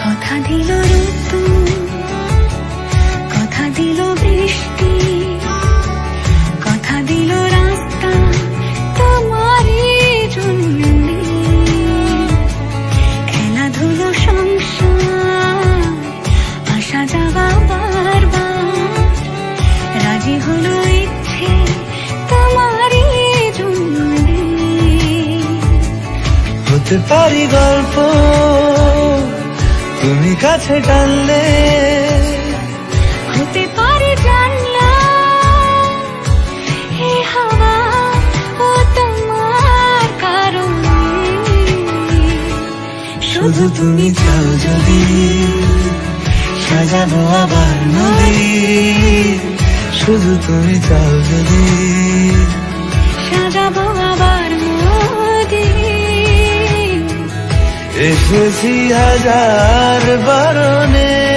কথা দিল ঋতু, কথা দিল বৃষ্টি, কথা দিল রাস্তা তোমারই জন্য। খেলাধুলো সংসার আসা যাওয়া বারবার, রাজি হলো ইচ্ছে তোমারই জন্য। হতে পারি গল্প তুমি কাছে টানলে, হতে পারি জানলা হে হাওয়া ও তোমার কারণে। শুধু তুমি চাও যদি সাজাবো আবার নদী, শুধু তুমি চাও যদি সাজাবো আবার নদী। এসেছি হাজার বারণে।